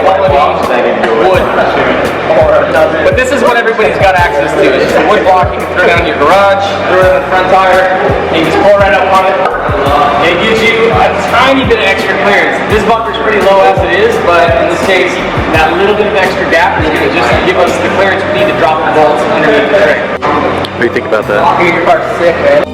quality wood. But this is what everybody's got access to. It's just a wood block you can throw down in your garage, throw it in the front tire, and you just pull right up on it. It gives you a tiny bit of extra clearance. This bumper's pretty low as it is, but in this case, that little bit of extra gap is going to just give us the clearance we need to drop the bolts underneath the tray. What do you think about that? Your car's sick, man.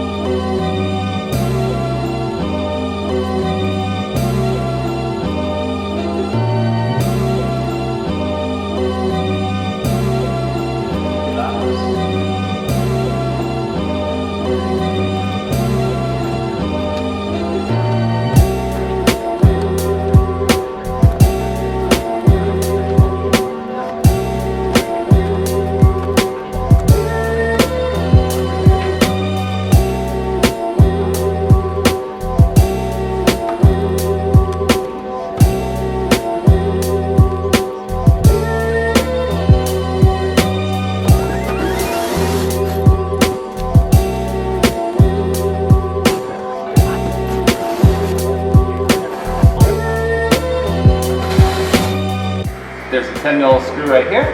There's a 10mm screw right here,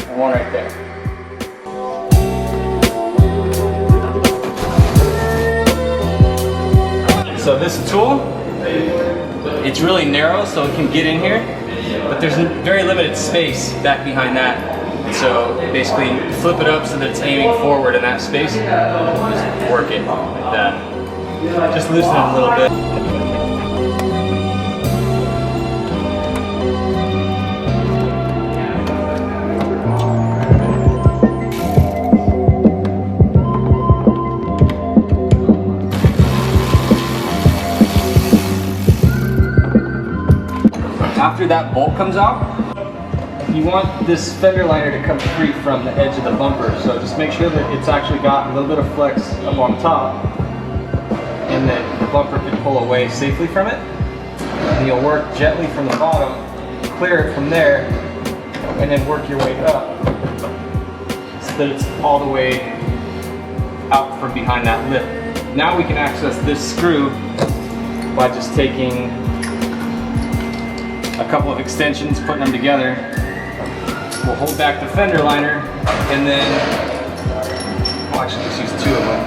and one right there. So this tool, it's really narrow so it can get in here, but there's very limited space back behind that. So basically flip it up so that it's aiming forward in that space, just work it like that. Just loosen it a little bit. After that bolt comes out, you want this fender liner to come free from the edge of the bumper. So just make sure that it's actually got a little bit of flex up on top and that the bumper can pull away safely from it. And you'll work gently from the bottom, clear it from there, and then work your way up so that it's all the way out from behind that lip. Now we can access this screw by just taking a couple of extensions, putting them together. We'll hold back the fender liner, and then I'll actually just use two of them.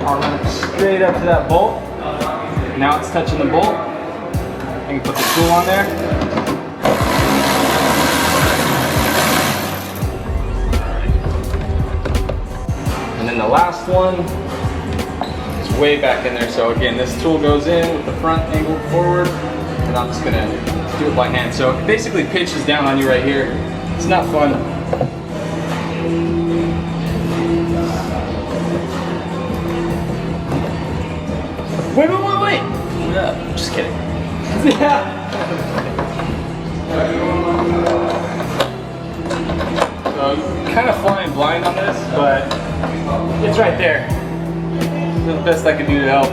I'll run it straight up to that bolt. Now it's touching the bolt. I can put the tool on there. And then the last one is way back in there. So again, this tool goes in with the front angled forward, and I'm just gonna do it by hand. So it basically pinches down on you right here. It's not fun. Wait. Yeah, just kidding. So kind of flying blind on this, but it's right there. It's the best I can do to help.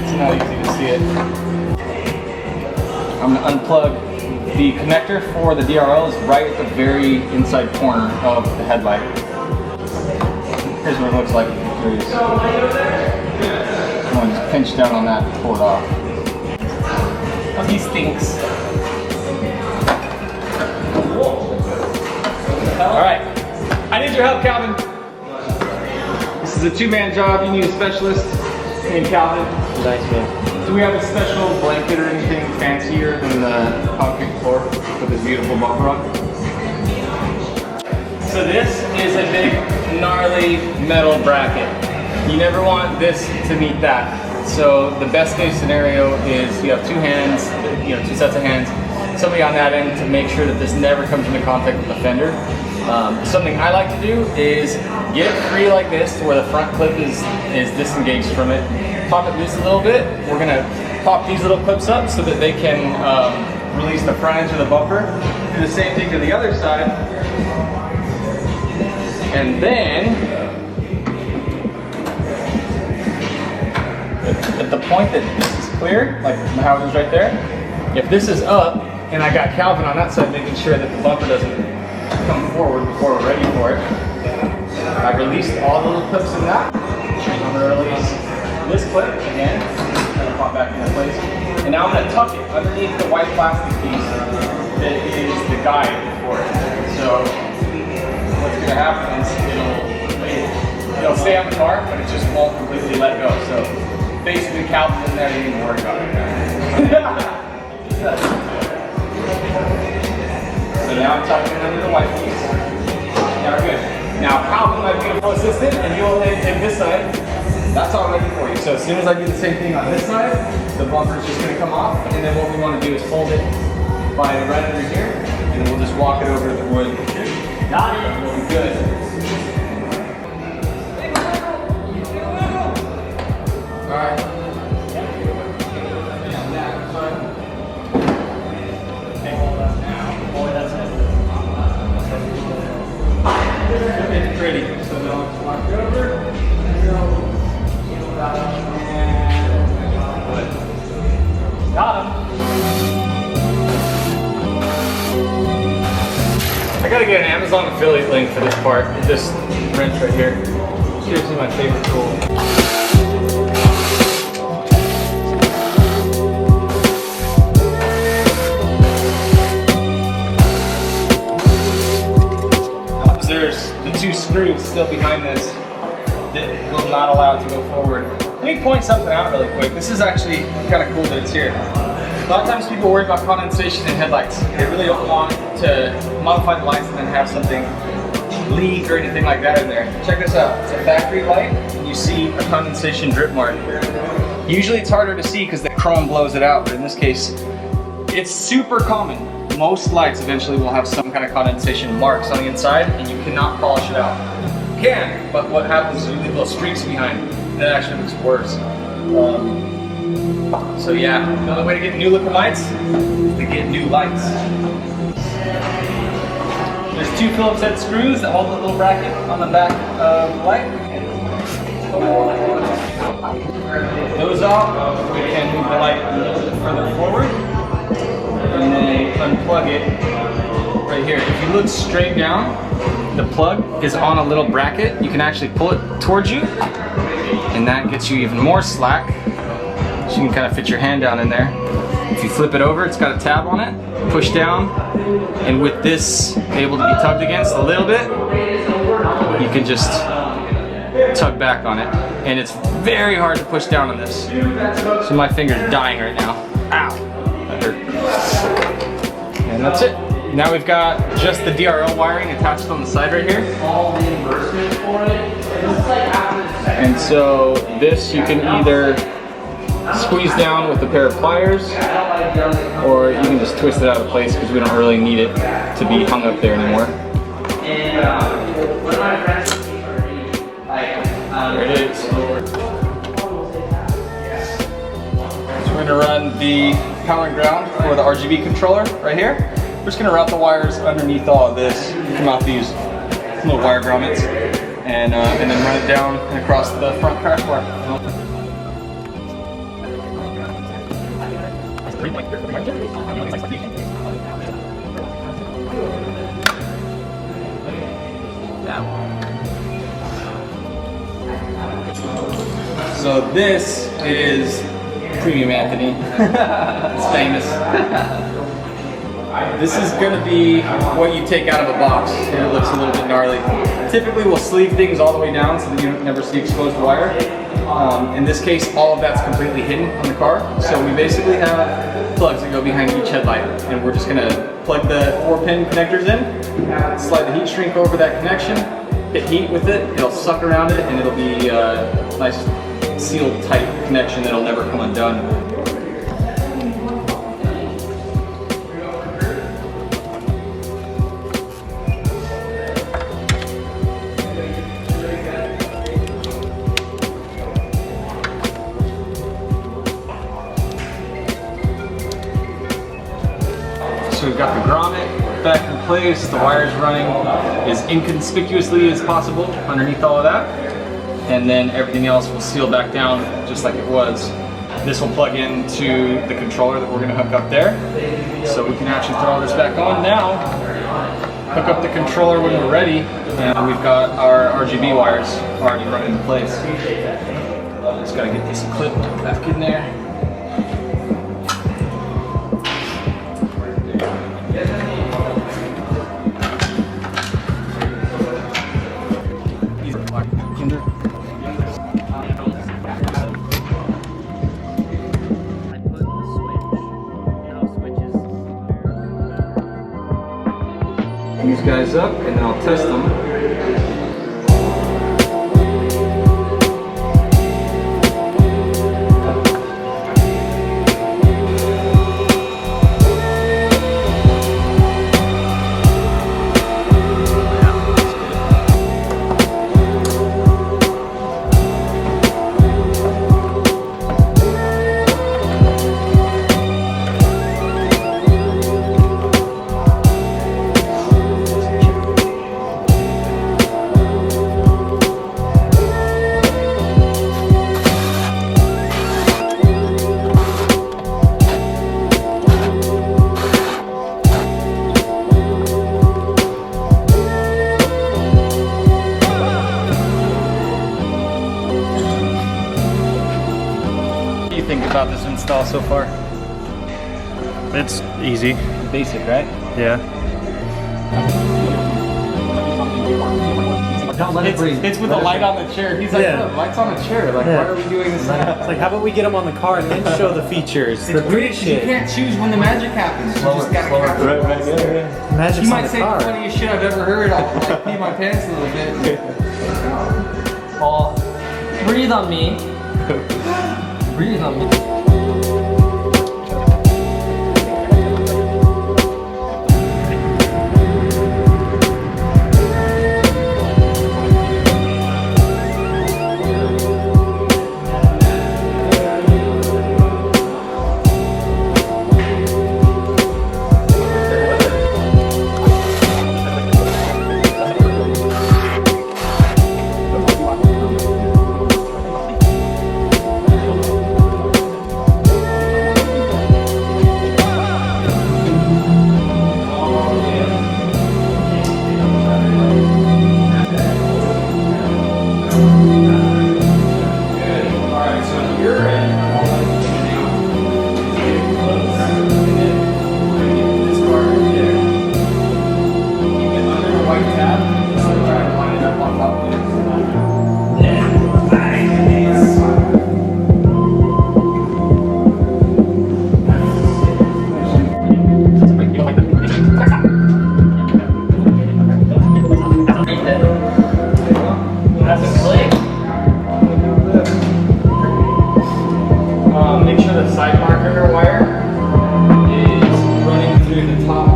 It's not easy to see it. I'm going to unplug the connector for the DRL is right at the very inside corner of the headlight. Here's what it looks like if you're curious. I'm going to just pinch down on that and pull it off. Oh, he stinks. Alright, I need your help, Calvin. This is a two-man job. You need a specialist named Calvin. Nice, man. Do we have a special blanket or anything fancier than the concrete floor with this beautiful bumper on? So this is a big, gnarly metal bracket. You never want this to meet that. So the best case scenario is you have two hands, two sets of hands, somebody on that end to make sure that this never comes into contact with the fender. Something I like to do is get it free like this to where the front clip is disengaged from it. Pop it loose a little bit. We're gonna pop these little clips up so that they can release the front edge of the bumper. Do the same thing to the other side. And then, at the point that this is clear, like how it is right there, if this is up, and I got Calvin on that side making sure that the bumper doesn't come forward before we're ready for it, I released all the little clips in that. I'm gonna release this clip again, and pop back into place. And now I'm going to tuck it underneath the white plastic piece that is the guide for it. So what's going to happen is it'll stay on the car, but it just won't completely let go. So basically Calvin's in there, you need to worry about it. So now I'm tucking it under the white piece. Now we're good. Now Calvin, my beautiful assistant, and you'll hit this side. That's all ready for you. So as soon as I do the same thing on this side, the bumper is just going to come off, and then what we want to do is hold it by right under here, and we'll just walk it over to the wood. Got it. We'll be good. All right. It's pretty. So now let's walk it over. Got him. I gotta get an Amazon affiliate link for this part. This wrench right here. Seriously, my favorite tool. There's the two screws still behind this that will not allow it to go forward. Let me point something out really quick. This is actually kind of cool that it's here. A lot of times people worry about condensation in headlights. They really don't want to modify the lights and then have something leak or anything like that in there. Check this out. It's a factory light and you see a condensation drip mark. Usually it's harder to see because the chrome blows it out, but in this case, it's super common. Most lights eventually will have some kind of condensation marks on the inside and you cannot polish it out. You can, but what happens is you leave little streaks behind and it actually looks worse. So yeah, the only way to get new looking lights is to get new lights. There's two Phillips head screws that hold the little bracket on the back of the light. Those off, we can move the light a little bit further forward. And then unplug it right here. If you look straight down, the plug is on a little bracket. You can actually pull it towards you, and that gets you even more slack. So you can kind of fit your hand down in there. If you flip it over, it's got a tab on it. Push down, and with this able to be tugged against a little bit, you can just tug back on it. And it's very hard to push down on this. So my finger's dying right now. Ow. And that's it. Now we've got just the DRL wiring attached on the side right here. And so this you can either squeeze down with a pair of pliers, or you can just twist it out of place because we don't really need it to be hung up there anymore. There it is. So we're going to run the power and ground for the RGB controller right here. We're just going to route the wires underneath all of this, come out these little wire grommets, and then run it down and across the front crash bar. So this is Premium Anthony. It's famous. This is going to be what you take out of a box, and it looks a little bit gnarly. Typically we'll sleeve things all the way down so that you never see exposed wire. In this case, all of that's completely hidden on the car. So we basically have plugs that go behind each headlight, and we're just going to plug the 4-pin connectors in, slide the heat shrink over that connection, hit heat with it, it'll suck around it, and it'll be a nice sealed tight connection that'll never come undone. So we've got the grommet back in place, the wires running as inconspicuously as possible underneath all of that, and then everything else will seal back down just like it was. This will plug into the controller that we're going to hook up there, so we can actually throw this back on now, hook up the controller when we're ready, and we've got our RGB wires already running in place. Just got to get this clip back in there. these guys up and then I'll test them. What do you think about this install so far? It's easy. Basic, right? Yeah. Don't let it breathe. It's with a light on the chair. He's like, Yeah. "Look, light's on the chair. Like, Yeah. why are we doing this now?" It's like, how about we get them on the car and then show the features? The It's weird. great You shit. can't choose when the magic happens. You just gotta capture it. Magic's You on might the say car. the funniest shit I've ever heard. I'll like pee my pants a little bit. Paul, breathe on me. Breathe on me. Make sure the side marker wire is running through the top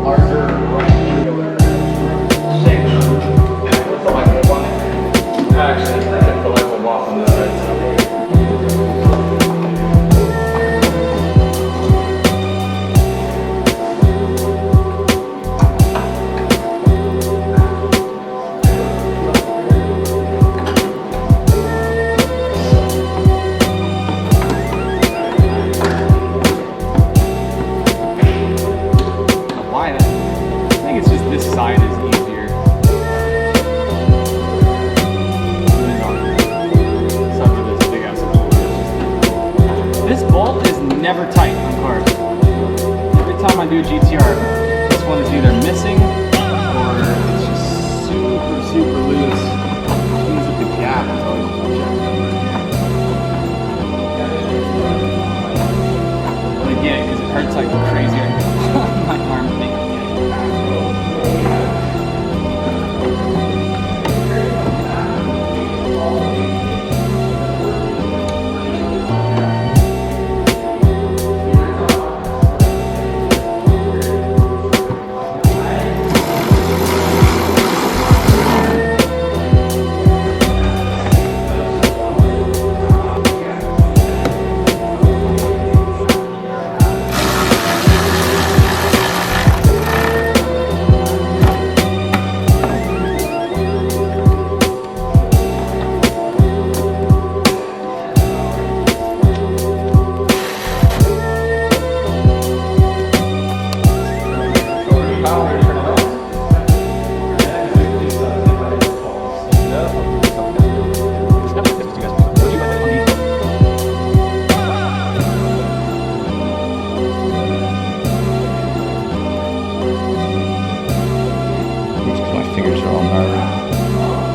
larger rectangular section. And I put the light bulb on it. Actually, I took the light bulb off on this side. Why? I think it's just this side is easier. This bolt is never tight on cars. Every time I do a GTR, this one is either missing or it's just super loose. Which means that the gap is always checked. But I get it because it hurts like crazy. My arm thing.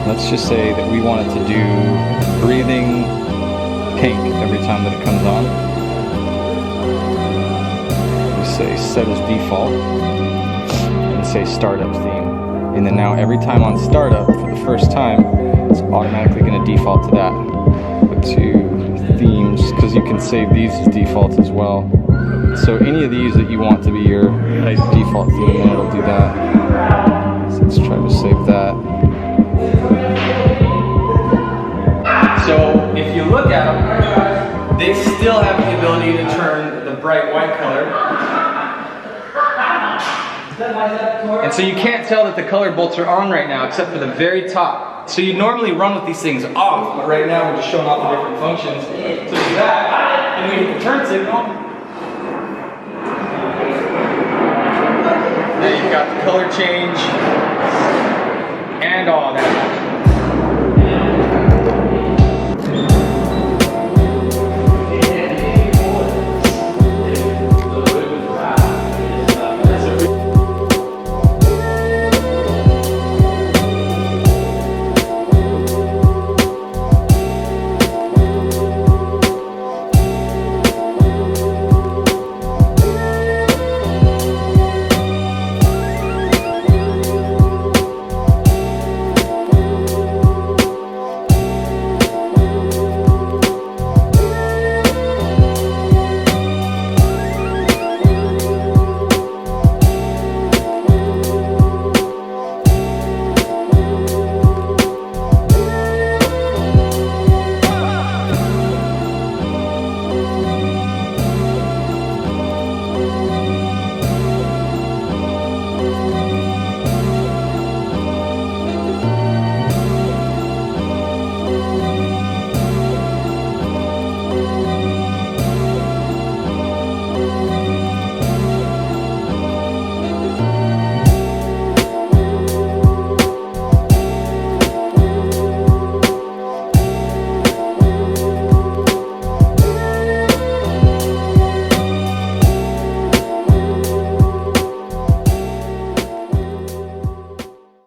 Let's just say that we wanted to do breathing pink every time that it comes on. We say set as default and say startup theme. And then now every time on startup for the first time, it's automatically going to default to that. Go to themes, because you can save these as defaults as well. So any of these that you want to be your default theme, and it'll do that. So let's try to save that. So if you look at them, they still have the ability to turn the bright white color. And so you can't tell that the color bolts are on right now except for the very top. So you normally run with these things off, but right now we're just showing off the different functions. So do that, and we hit the turn signal. There you've got the color change and all that.